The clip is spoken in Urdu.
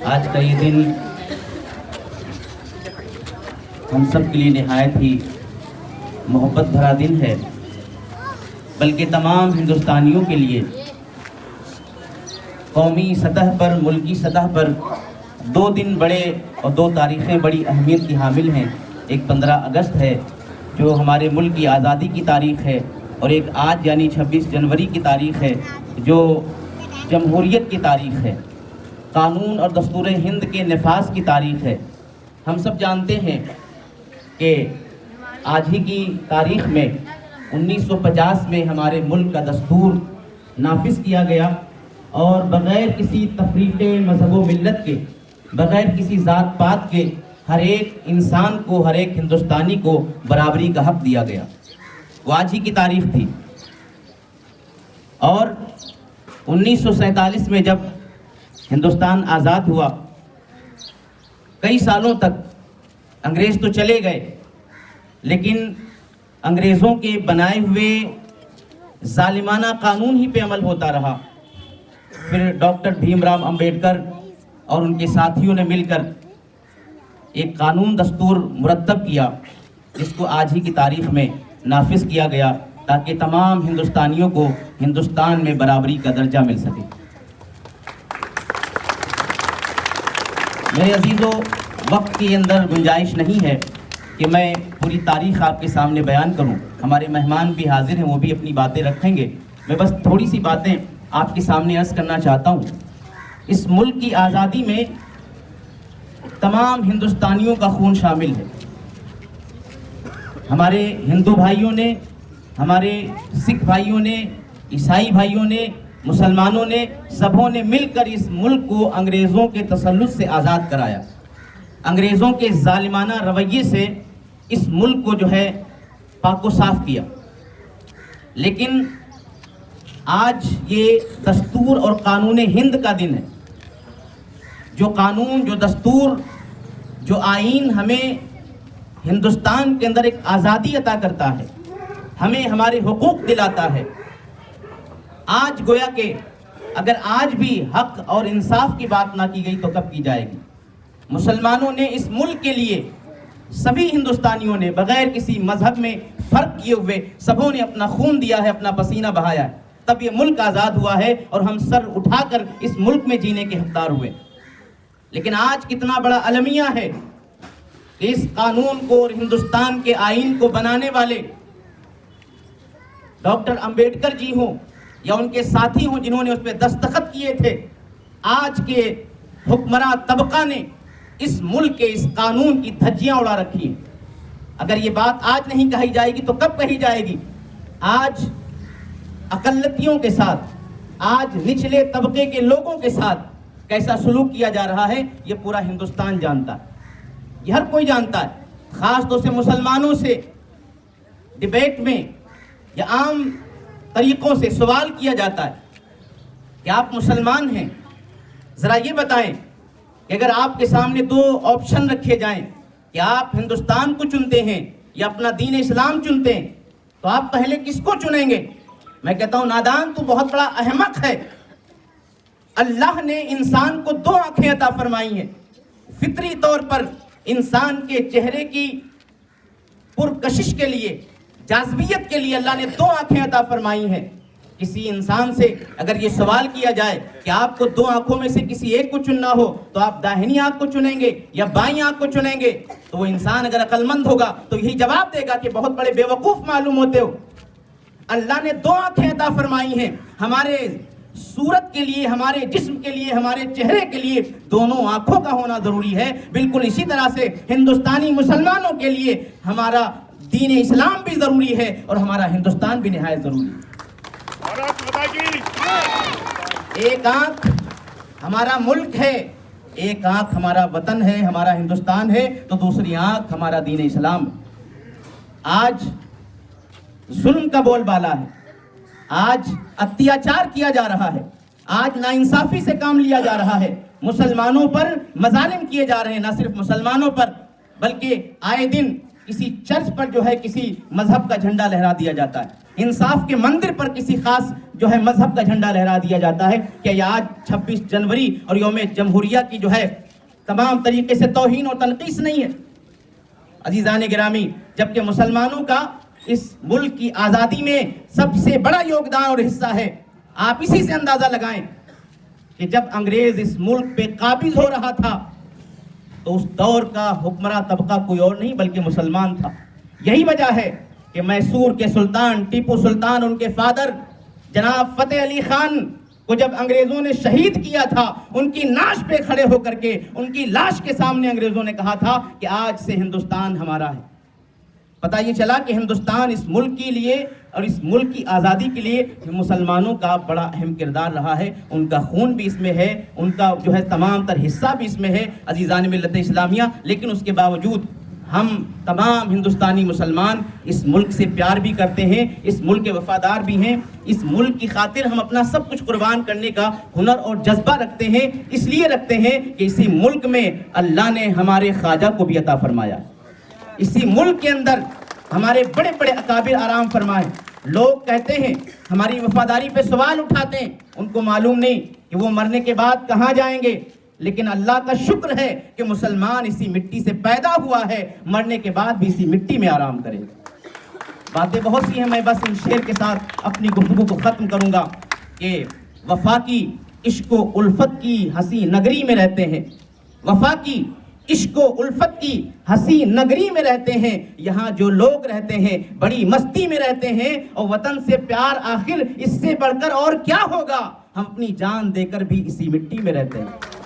آج کا یہ دن ہم سب کے لیے نہایت ہی محبت بھرا دن ہے، بلکہ تمام ہندوستانیوں کے لیے قومی سطح پر، ملکی سطح پر دو دن بڑے اور دو تاریخیں بڑی اہمیت کی حامل ہیں۔ ایک 15 اگست ہے جو ہمارے ملک کی آزادی کی تاریخ ہے، اور ایک آج یعنی 26 جنوری کی تاریخ ہے جو جمہوریت کی تاریخ ہے، قانون اور دستور ہند کے نفاذ کی تاریخ ہے۔ ہم سب جانتے ہیں کہ آج ہی کی تاریخ میں 1950 میں ہمارے ملک کا دستور نافذ کیا گیا، اور بغیر کسی تفریق مذہب و ملت کے، بغیر کسی ذات پات کے ہر ایک انسان کو، ہر ایک ہندوستانی کو برابری کا حق دیا گیا۔ وہ آج ہی کی تاریخ تھی۔ اور 1947 میں جب ہندوستان آزاد ہوا، کئی سالوں تک انگریز تو چلے گئے، لیکن انگریزوں کے بنائے ہوئے ظالمانہ قانون ہی پہ عمل ہوتا رہا۔ پھر ڈاکٹر بھیم راؤ امبیڈکر اور ان کے ساتھیوں نے مل کر ایک قانون دستور مرتب کیا، جس کو آج ہی کی تاریخ میں نافذ کیا گیا، تاکہ تمام ہندوستانیوں کو ہندوستان میں برابری کا درجہ مل سکے۔ میرے عزیزو، وقت کے اندر گنجائش نہیں ہے کہ میں پوری تاریخ آپ کے سامنے بیان کروں۔ ہمارے مہمان بھی حاضر ہیں، وہ بھی اپنی باتیں رکھیں گے۔ میں بس تھوڑی سی باتیں آپ کے سامنے عرض کرنا چاہتا ہوں۔ اس ملک کی آزادی میں تمام ہندوستانیوں کا خون شامل ہے۔ ہمارے ہندو بھائیوں نے، ہمارے سکھ بھائیوں نے، عیسائی بھائیوں نے، مسلمانوں نے، سبوں نے مل کر اس ملک کو انگریزوں کے تسلط سے آزاد کرایا۔ انگریزوں کے ظالمانہ رویے سے اس ملک کو جو ہے پاک و صاف کیا۔ لیکن آج یہ دستور اور قانون ہند کا دن ہے۔ جو قانون، جو دستور، جو آئین ہمیں ہندوستان کے اندر ایک آزادی عطا کرتا ہے، ہمیں ہمارے حقوق دلاتا ہے، آج گویا کہ اگر آج بھی حق اور انصاف کی بات نہ کی گئی تو کب کی جائے گی؟ مسلمانوں نے اس ملک کے لیے، سبھی ہندوستانیوں نے بغیر کسی مذہب میں فرق کیے ہوئے سبوں نے اپنا خون دیا ہے، اپنا پسینہ بہایا ہے، تب یہ ملک آزاد ہوا ہے اور ہم سر اٹھا کر اس ملک میں جینے کے حقدار ہوئے۔ لیکن آج کتنا بڑا المیہ ہے کہ اس قانون کو اور ہندوستان کے آئین کو بنانے والے ڈاکٹر امبیڈکر جی ہوں یا ان کے ساتھی ہوں جنہوں نے اس پہ دستخط کیے تھے، آج کے حکمراں طبقہ نے اس ملک کے اس قانون کی دھجیاں اڑا رکھی ہیں۔ اگر یہ بات آج نہیں کہی جائے گی تو کب کہی جائے گی؟ آج اقلیتوں کے ساتھ، آج نچلے طبقے کے لوگوں کے ساتھ کیسا سلوک کیا جا رہا ہے، یہ پورا ہندوستان جانتا ہے، یہ ہر کوئی جانتا ہے۔ خاص طور سے مسلمانوں سے ڈیبیٹ میں یا عام طریقوں سے سوال کیا جاتا ہے کہ آپ مسلمان ہیں، ذرا یہ بتائیں کہ اگر آپ کے سامنے دو آپشن رکھے جائیں کہ آپ ہندوستان کو چنتے ہیں یا اپنا دین اسلام چنتے ہیں، تو آپ پہلے کس کو چنیں گے؟ میں کہتا ہوں نادان تو بہت بڑا احمق ہے۔ اللہ نے انسان کو دو آنکھیں عطا فرمائی ہیں۔ فطری طور پر انسان کے چہرے کی پرکشش کے لیے، جاذبیت کے لیے اللہ نے دو آنکھیں عطا فرمائی ہیں۔ کسی انسان سے اگر یہ سوال کیا جائے کہ آپ کو دو آنکھوں میں سے کسی ایک کو چننا ہو تو آپ داہنی آنکھ کو چنیں گے یا بائیں آنکھ کو چنیں گے، تو وہ انسان اگر عقل مند ہوگا تو یہی جواب دے گا کہ بہت بڑے بیوقوف معلوم ہوتے ہو۔ اللہ نے دو آنکھیں عطا فرمائی ہیں ہمارے صورت کے لیے، ہمارے جسم کے لیے، ہمارے چہرے کے لیے دونوں آنکھوں کا ہونا ضروری ہے۔ بالکل اسی طرح سے ہندوستانی مسلمانوں کے لیے ہمارا دین اسلام بھی ضروری ہے اور ہمارا ہندوستان بھی نہایت ضروری ہے۔ ایک آنکھ ہمارا ملک ہے، ایک آنکھ ہمارا وطن ہے، ہمارا ہندوستان ہے، تو دوسری آنکھ ہمارا دین اسلام۔ آج ظلم کا بول بالا ہے، آج اتیاچار کیا جا رہا ہے، آج ناانصافی سے کام لیا جا رہا ہے، مسلمانوں پر مظالم کیے جا رہے ہیں، نہ صرف مسلمانوں پر بلکہ آئے دن کسی چرچ پر جو ہے کسی مذہب کا جھنڈا لہرا دیا جاتا ہے، انصاف کے مندر پر کسی خاص جو ہے مذہب کا جھنڈا لہرا دیا جاتا ہے کہ یہ آج 26 جنوری اور یوم جمہوریہ کی جو ہے تمام طریقے سے توہین اور تنقیص نہیں ہے۔ عزیزان گرامی، جبکہ مسلمانوں کا اس ملک کی آزادی میں سب سے بڑا یوگدان اور حصہ ہے۔ آپ اسی سے اندازہ لگائیں کہ جب انگریز اس ملک پہ قابض ہو رہا تھا تو اس دور کا حکمراں طبقہ کوئی اور نہیں بلکہ مسلمان تھا۔ یہی وجہ ہے کہ میسور کے سلطان ٹیپو سلطان، ان کے فادر جناب فتح علی خان کو جب انگریزوں نے شہید کیا تھا، ان کی نعش پہ کھڑے ہو کر کے ان کی لاش کے سامنے انگریزوں نے کہا تھا کہ آج سے ہندوستان ہمارا ہے۔ پتہ یہ چلا کہ ہندوستان اس ملک کے لیے اور اس ملک کی آزادی کے لیے مسلمانوں کا بڑا اہم کردار رہا ہے، ان کا خون بھی اس میں ہے، ان کا جو ہے تمام تر حصہ بھی اس میں ہے عزیزان ملت اسلامیہ۔ لیکن اس کے باوجود ہم تمام ہندوستانی مسلمان اس ملک سے پیار بھی کرتے ہیں، اس ملک کے وفادار بھی ہیں، اس ملک کی خاطر ہم اپنا سب کچھ قربان کرنے کا ہنر اور جذبہ رکھتے ہیں، اس لیے رکھتے ہیں کہ اسی ملک میں اللہ نے ہمارے خواجہ کو بھی عطا فرمایا، اسی ملک کے اندر ہمارے بڑے بڑے اکابر آرام فرمائے۔ لوگ کہتے ہیں، ہماری وفاداری پہ سوال اٹھاتے ہیں، ان کو معلوم نہیں کہ وہ مرنے کے بعد کہاں جائیں گے، لیکن اللہ کا شکر ہے کہ مسلمان اسی مٹی سے پیدا ہوا ہے، مرنے کے بعد بھی اسی مٹی میں آرام کرے گا۔ باتیں بہت سی ہیں، میں بس ان شعر کے ساتھ اپنی گفتگو کو ختم کروں گا کہ وفا کی عشق و الفت کی ہنسی نگری میں رہتے ہیں، وفا کی عشق و الفت کی ہنسی نگری میں رہتے ہیں، یہاں جو لوگ رہتے ہیں بڑی مستی میں رہتے ہیں، اور وطن سے پیار آخر اس سے بڑھ کر اور کیا ہوگا، ہم اپنی جان دے کر بھی اسی مٹی میں رہتے ہیں۔